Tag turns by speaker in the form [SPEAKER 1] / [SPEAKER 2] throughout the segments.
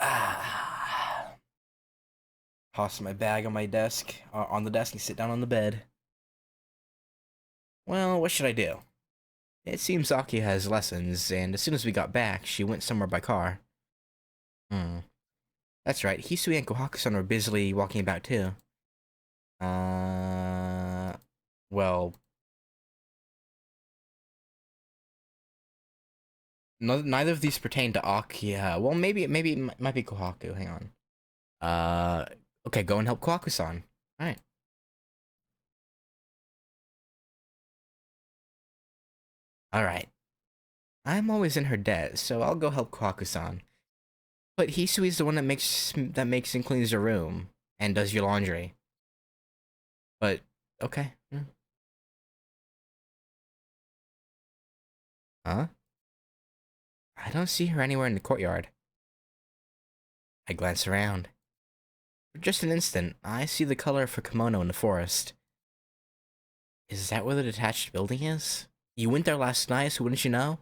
[SPEAKER 1] Ah. Toss my bag on my desk, on the desk, and sit down on the bed. Well, what should I do? It seems Aki has lessons, and as soon as we got back, she went somewhere by car. That's right, Hisui and Kohaku-san were busily walking about too. Well... No, neither of these pertain to Akiha. Well, maybe it might be Kohaku, hang on. Okay, go and help Kohaku-san. Alright. Alright. I'm always in her debt, so I'll go help Kohaku-san. But Hisui's the one that makes and cleans your room and does your laundry. But okay. Huh? I don't see her anywhere in the courtyard. I glance around. For just an instant, I see the color of her kimono in the forest. Is that where the detached building is? You went there last night, so wouldn't you know?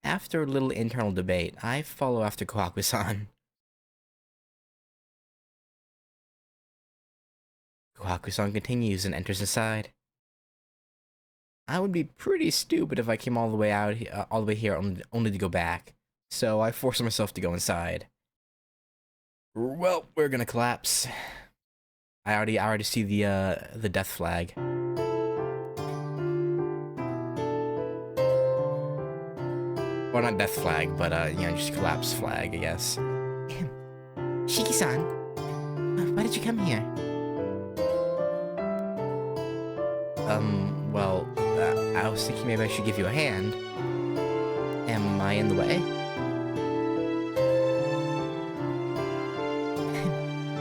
[SPEAKER 1] After a little internal debate, I follow after Kohaku-san. Kohaku-san continues and enters inside. I would be pretty stupid if I came all the way here only to go back. So I force myself to go inside. Well, we're gonna collapse. I already see the death flag. Well, not death flag, but you know, just collapse flag, I guess. Shiki-san, why did you come here? Well, I was thinking maybe I should give you a hand. Am I in the way?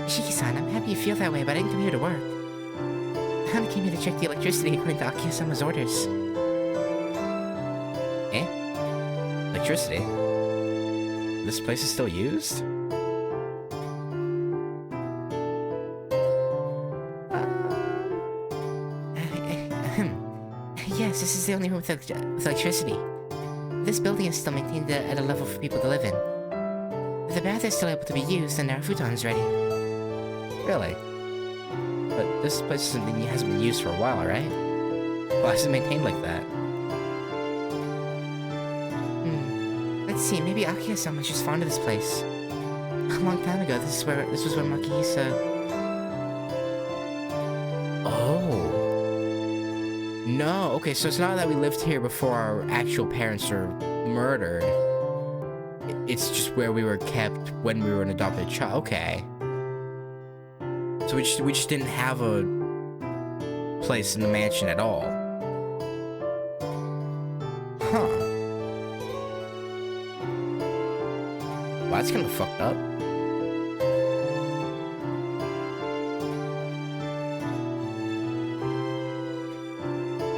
[SPEAKER 1] Shiki-san, I'm happy you feel that way, but I didn't come here to work. I only came here to check the electricity according to Akiha-sama's orders. Eh? Electricity? This place is still used? Yes, this is the only room with electricity. This building is still maintained at a level for people to live in. The bath is still able to be used and there are futons ready. Really? But this place hasn't been used for a while, right? Why is it maintained like that? Let's see, maybe Akiha-sama was just fond of this place. A long time ago, this was where Makihisa... Oh. No, okay, so it's not that we lived here before our actual parents were murdered. It's just where we were kept when we were an adopted child. Okay. So we just didn't have a place in the mansion at all. Huh. Wow, that's kind of fucked up.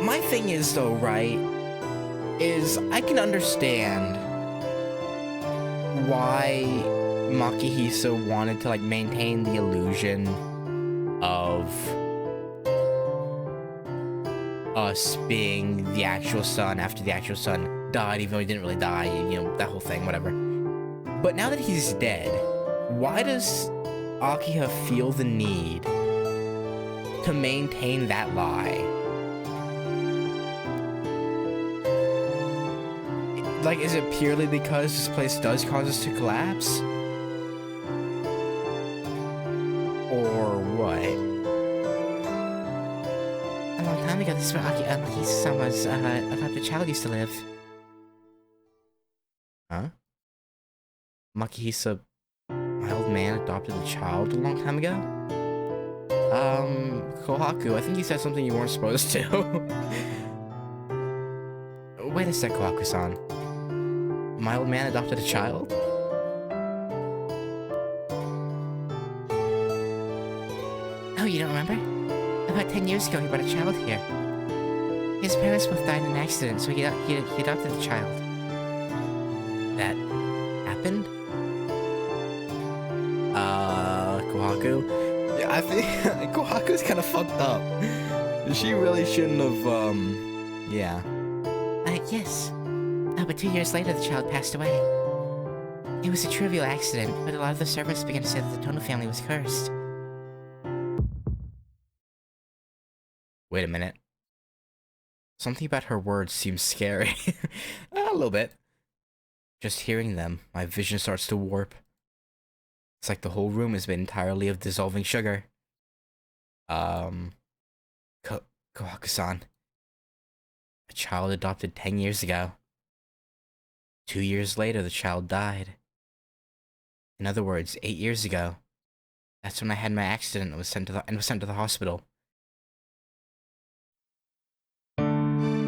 [SPEAKER 1] My thing is, though, right, is I can understand why Makihisa wanted to, like, maintain the illusion of us being the actual son after the actual son died, even though he didn't really die, you know, that whole thing, whatever. But now that he's dead, why does Akiha feel the need to maintain that lie? Like, is it purely because this place does cause us to collapse? Or what? A long time ago, this is where Makihisa-sama's adopted child used to live. Huh? Makihisa, my old man, adopted a child a long time ago? Kohaku, I think you said something you weren't supposed to. Wait a sec, Kohaku-san. My old man adopted a child? Oh, you don't remember? About 10 years ago, he brought a child here. His parents both died in an accident, so he adopted the child. That happened? Kohaku? Yeah, I think Kohaku's kind of fucked up. She really shouldn't have, yeah. Yes. But 2 years later, the child passed away. It was a trivial accident, but a lot of the servants began to say that the TOHNO family was cursed. Wait a minute. Something about her words seems scary. A little bit. Just hearing them, my vision starts to warp. It's like the whole room is made entirely of dissolving sugar. Kohaku-san. A child adopted 10 years ago. 2 years later, the child died. In other words, 8 years ago. That's when I had my accident and was sent to the hospital.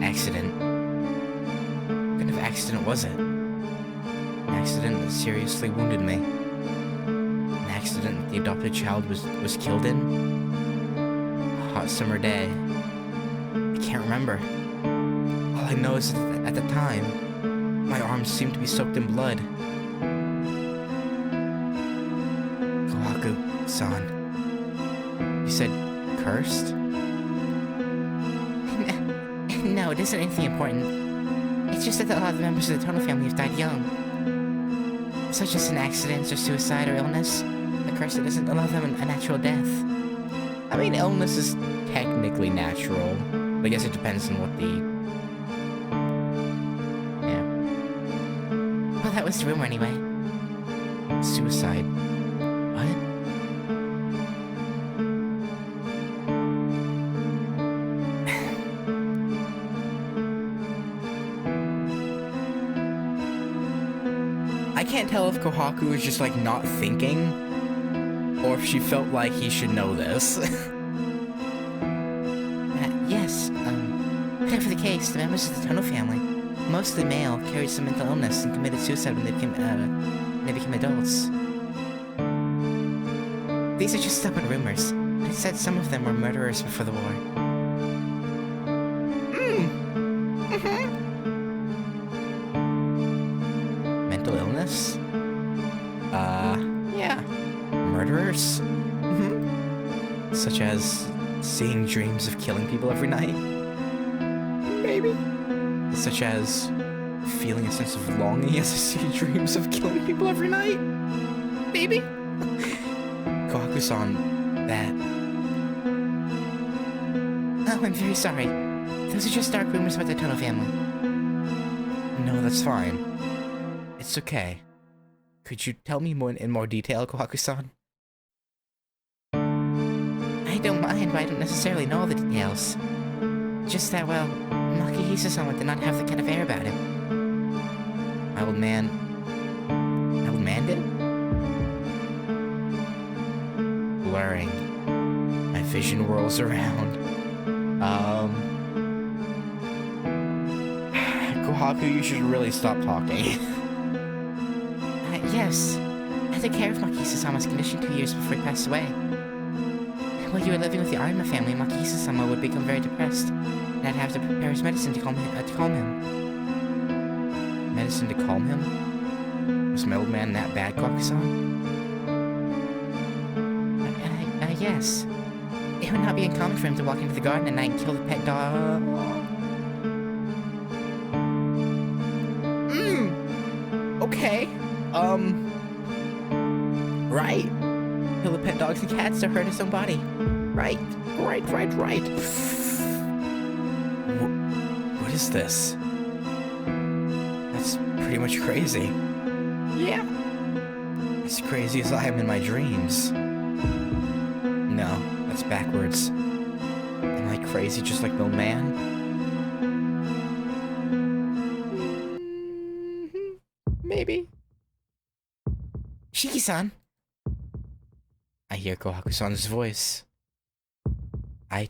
[SPEAKER 1] Accident? What kind of accident was it? An accident that seriously wounded me. An accident that the adopted child was killed in? A hot summer day. I can't remember. All I know is that at the time, my arms seemed to be soaked in blood. Kohaku-san. You said cursed? No, it isn't anything important. It's just that a lot of the members of the TOHNO family have died young. Such as an accident or suicide or illness. The curse that doesn't allow them a natural death. I mean, illness is technically natural. But I guess it depends on what the... Yeah. Well, that was the rumor anyway. Suicide. What? I can't tell if Kohaku is just like not thinking, or if she felt like he should know this. Yes, whatever the case, the members of the TOHNO family, mostly male, carried some mental illness and committed suicide when they became adults. These are just stubborn rumors, but it said some of them were murderers before the war. Mental illness? Yeah. Murderers? Such as seeing dreams of killing people every night? Maybe. Such as feeling a sense of longing as I see dreams of killing people every night? Maybe. Kohaku-san, that... Oh, I'm very sorry. Those are just dark rumors about the TOHNO family. No, that's fine. It's okay. Could you tell me in more detail, Kohaku-san? I don't mind, but I don't necessarily know all the details. Just that, well, Makihisa-sama did not have the kind of air about him. My old man did? Blurring. My vision whirls around. Kohaku, you should really stop talking. Yes. I took care of Makihisa-sama's condition 2 years before he passed away. While you were living with the Arima family, Makihisa-sama would become very depressed, and I'd have to prepare his medicine to calm him. Medicine to calm him? Was my old man that bad, Kohaku-san? Yes. It would not be uncommon for him to walk into the garden at night and kill the pet dog. Okay. Right. Kill the pet dogs and cats to hurt his own body. Right. What is this? That's pretty much crazy. Yeah. As crazy as I am in my dreams. No, that's backwards. Am I crazy just like Bill Man? Maybe. Shiki-san! I hear Kohaku-san's voice. I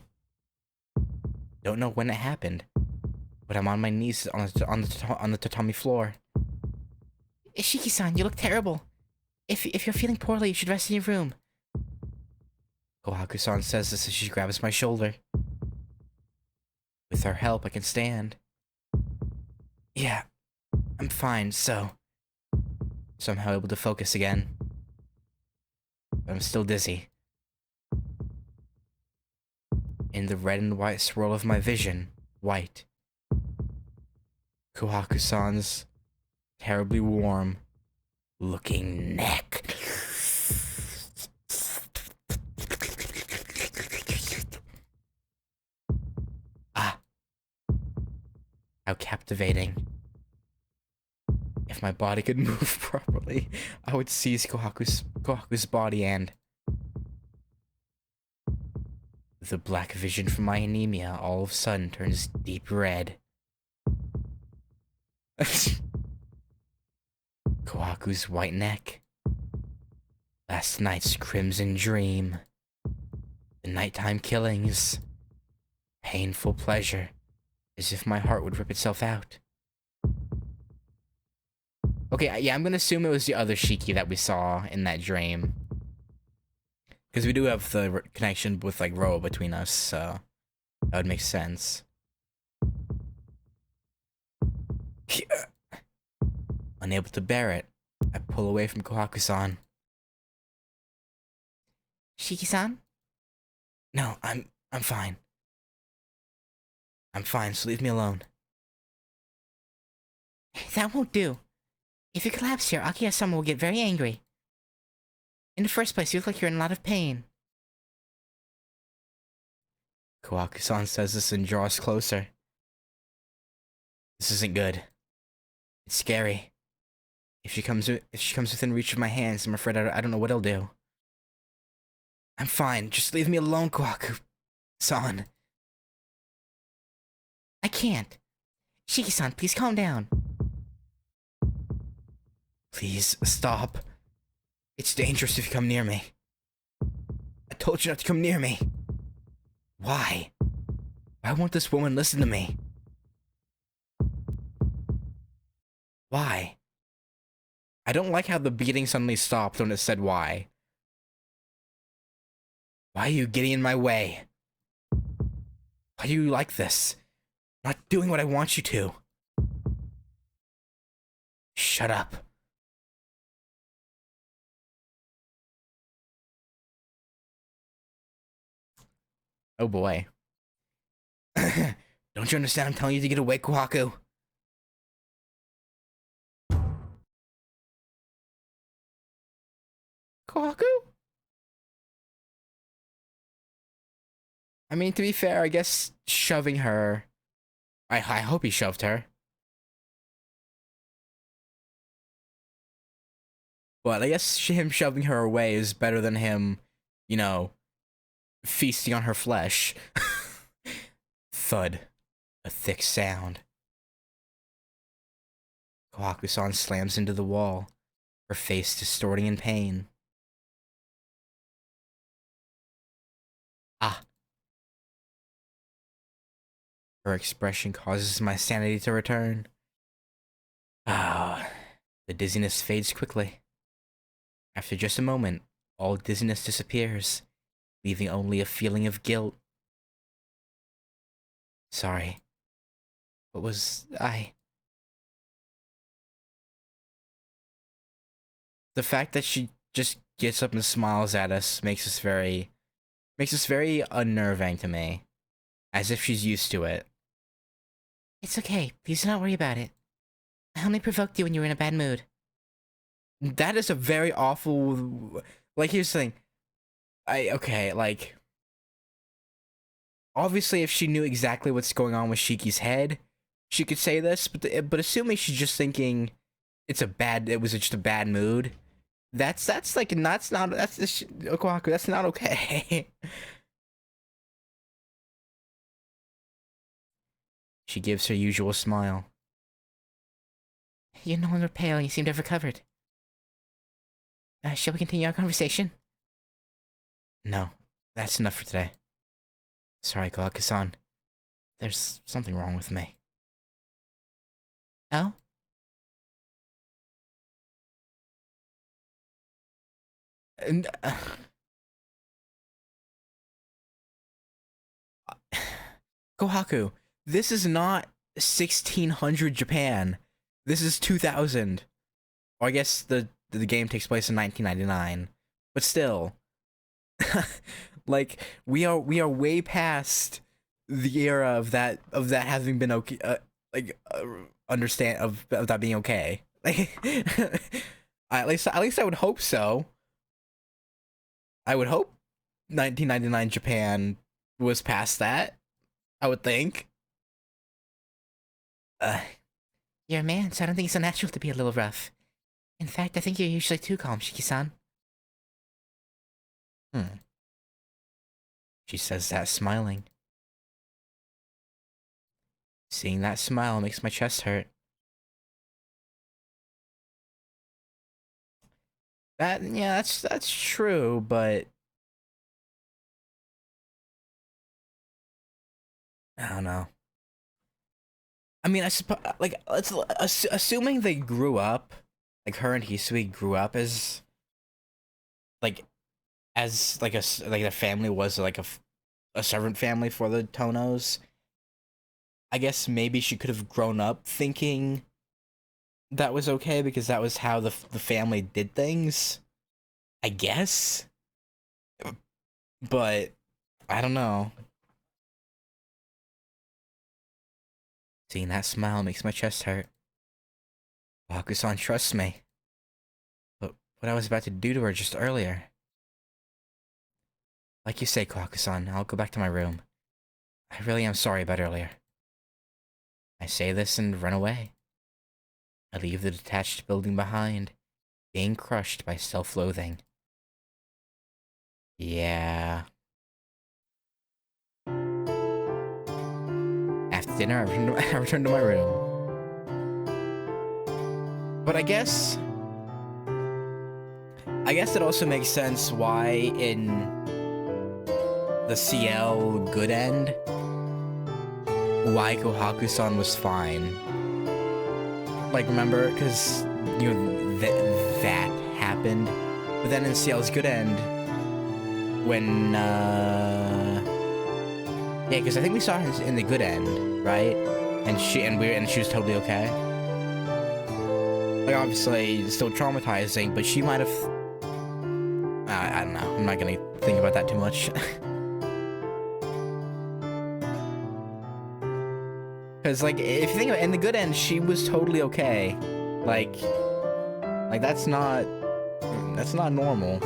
[SPEAKER 1] don't know when it happened, but I'm on my knees on the tatami floor. Shiki-san, you look terrible. If you're feeling poorly, you should rest in your room. Kohaku-san says this as she grabs my shoulder. With her help, I can stand. Yeah, I'm fine, somehow able to focus again. But I'm still dizzy. In the red and white swirl of my vision, white. Kohaku-san's terribly warm, looking neck. Ah, how captivating. If my body could move properly, I would seize Kohaku's body and... The black vision from my anemia all of a sudden turns deep red. Kohaku's white neck. Last night's crimson dream. The nighttime killings. Painful pleasure. As if my heart would rip itself out. Okay, yeah, I'm gonna assume it was the other Shiki that we saw in that dream. Because we do have the connection with, like, Ro between us, so that would make sense. Unable to bear it, I pull away from Kohaku-san. Shiki-san? No, I'm fine. I'm fine, so leave me alone. That won't do. If you collapse here, Akiha-sama will get very angry. In the first place, you look like you're in a lot of pain. Kohaku-san says this and draws closer. This isn't good. It's scary. If she comes within reach of my hands, I'm afraid I don't know what I'll do. I'm fine. Just leave me alone, Kohaku-san. I can't. Shiki-san, please calm down. Please, stop. It's dangerous if you come near me. I told you not to come near me. Why? Why won't this woman listen to me? Why? I don't like how the beating suddenly stopped when it said why. Why are you getting in my way? Why do you like this? Not doing what I want you to. Shut up. Oh boy. Don't you understand? I'm telling you to get away, Kohaku. Kohaku? I mean, to be fair, I guess shoving her... I hope he shoved her. But I guess him shoving her away is better than him, you know, feasting on her flesh. Thud. A thick sound. Kohaku-san slams into the wall, her face distorting in pain. Ah. Her expression causes my sanity to return. Ah. The dizziness fades quickly. After just a moment, all dizziness disappears, leaving only a feeling of guilt. Sorry. What was I? The fact that she just gets up and smiles at us makes us very unnerving to me. As if she's used to it. It's okay. Please do not worry about it. I only provoked you when you were in a bad mood. That is a very awful... Like, here's the thing. Okay, like... Obviously, if she knew exactly what's going on with Shiki's head, she could say this, but assuming she's just thinking it was just a bad mood, that's Kohaku, that's not okay. She gives her usual smile. You're no longer pale and you seem to have recovered. Shall we continue our conversation? No, that's enough for today. Sorry, Kohaku-san. There's something wrong with me. Oh? And, Kohaku, this is not 1600 Japan. This is 2000. Or I guess the game takes place in 1999. But still. Like, we are way past the era of that having been okay, of that being okay. Like, At least I would hope so. I would hope 1999 Japan was past that. I would think. You're a man, so I don't think it's unnatural to be a little rough. In fact, I think you're usually too calm, Shiki-san. She says that smiling. Seeing that smile makes my chest hurt. Yeah, that's true, but I don't know. I mean, I suppose, like, assuming they grew up, like her and Hisui grew up like, like their family was like a servant family for the Tohnos. I guess maybe she could have grown up thinking that was okay because that was how the family did things. I guess, but I don't know. Seeing that smile makes my chest hurt. Kohaku-san trusts me. But what I was about to do to her just earlier. Like you say, Kohaku-san, I'll go back to my room. I really am sorry about earlier. I say this and run away. I leave the detached building behind, being crushed by self-loathing. Yeah. After dinner, I return to my room. But I guess it also makes sense why in the CL good end, why Kohaku-san was fine. Like, remember? Because, you know, that happened. But then in CL's good end, when, yeah, because I think we saw her in the good end, right? And she was totally okay. Like, obviously, still traumatizing, but she might have... I don't know. I'm not gonna think about that too much. Because, like, if you think of it, in the good end, she was totally okay. Like that's not normal.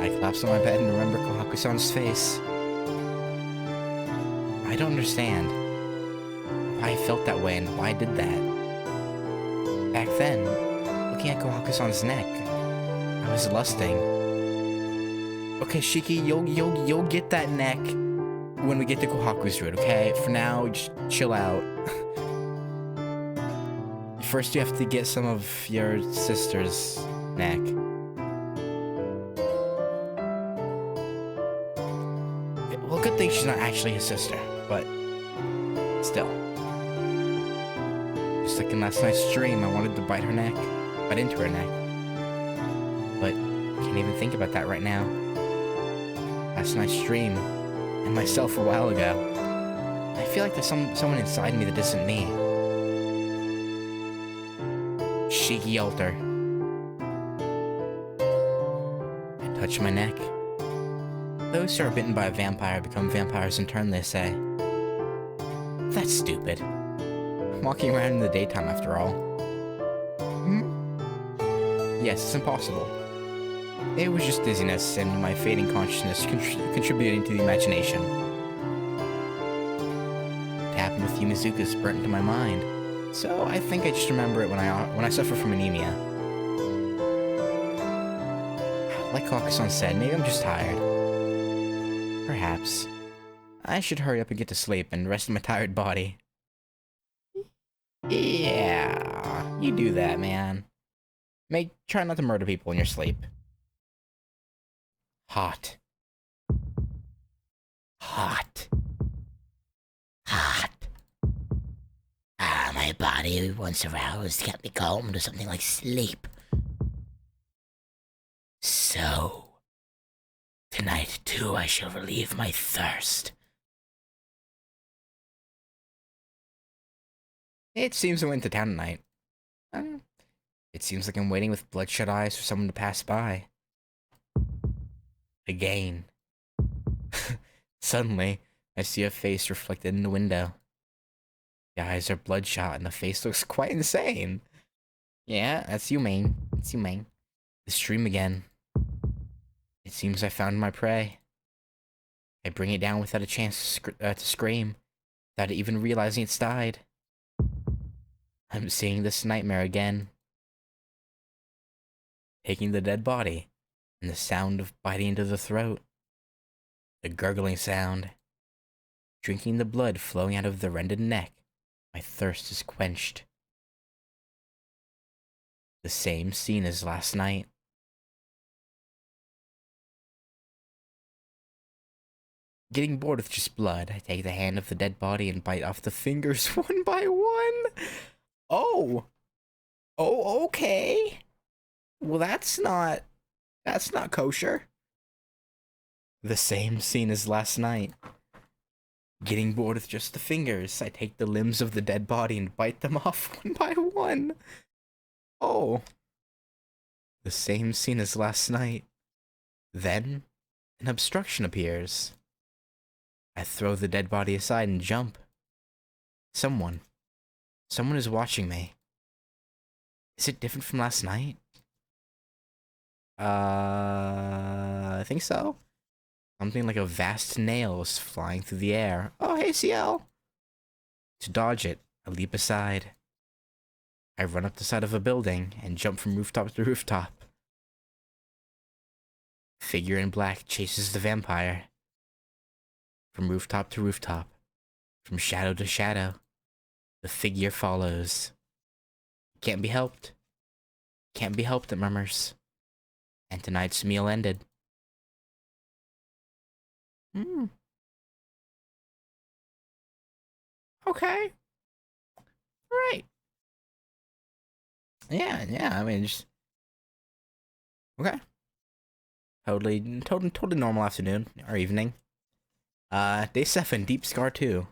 [SPEAKER 1] I collapse on my bed and remember Kohaku-san's face. I don't understand why I felt that way and why I did that. Back then, looking at Kohaku-san's neck, I was lusting. Okay, Shiki, you'll get that neck when we get to Kohaku's route, okay? For now, just chill out. First, you have to get some of your sister's neck. Well, good thing she's not actually his sister, but still. Just like in last night's dream, I wanted to bite into her neck. But I can't even think about that right now. Last night's dream, and myself a while ago. I feel like there's someone inside me that isn't me. Shiki altar. I touch my neck. Those who are bitten by a vampire become vampires in turn, they say. That's stupid. I'm walking around in the daytime after all. Yes, it's impossible. It was just dizziness and my fading consciousness contributing to the imagination. What happened with Yumizuka's burnt into my mind, so I think I just remember it when I suffer from anemia. Like Kohaku-san said, maybe I'm just tired. Perhaps. I should hurry up and get to sleep and rest my tired body. Yeah, you do that, man. Try not to murder people in your sleep. Hot. Hot. Hot. My body, once aroused, can't be calmed to something like sleep. So, tonight too I shall relieve my thirst. It seems I went to town tonight. It seems like I'm waiting with bloodshot eyes for someone to pass by. Again. Suddenly, I see a face reflected in the window. The eyes are bloodshot and the face looks quite insane. Yeah, that's you, man. That's you, man. The stream again. It seems I found my prey. I bring it down without a chance to scream, without even realizing it's died. I'm seeing this nightmare again. Taking the dead body, and the sound of biting into the throat. The gurgling sound. Drinking the blood flowing out of the rended neck, my thirst is quenched. The same scene as last night. Getting bored with just blood, I take the hand of the dead body and bite off the fingers one by one. Oh. Oh, okay. Well, that's not kosher. The same scene as last night. Getting bored with just the fingers, I take the limbs of the dead body and bite them off one by one. Oh. The same scene as last night. Then, an obstruction appears. I throw the dead body aside and jump. Someone is watching me. Is it different from last night? I think so. Something like a vast nail is flying through the air. Oh, hey, CL! To dodge it, I leap aside. I run up the side of a building and jump from rooftop to rooftop. Figure in black chases the vampire. From rooftop to rooftop. From shadow to shadow. The figure follows. Can't be helped. Can't be helped, it murmurs. And tonight's meal ended. Okay. Right. Yeah, I mean, just... Okay. Totally normal afternoon, or evening. Day 7, Deep Scar 2.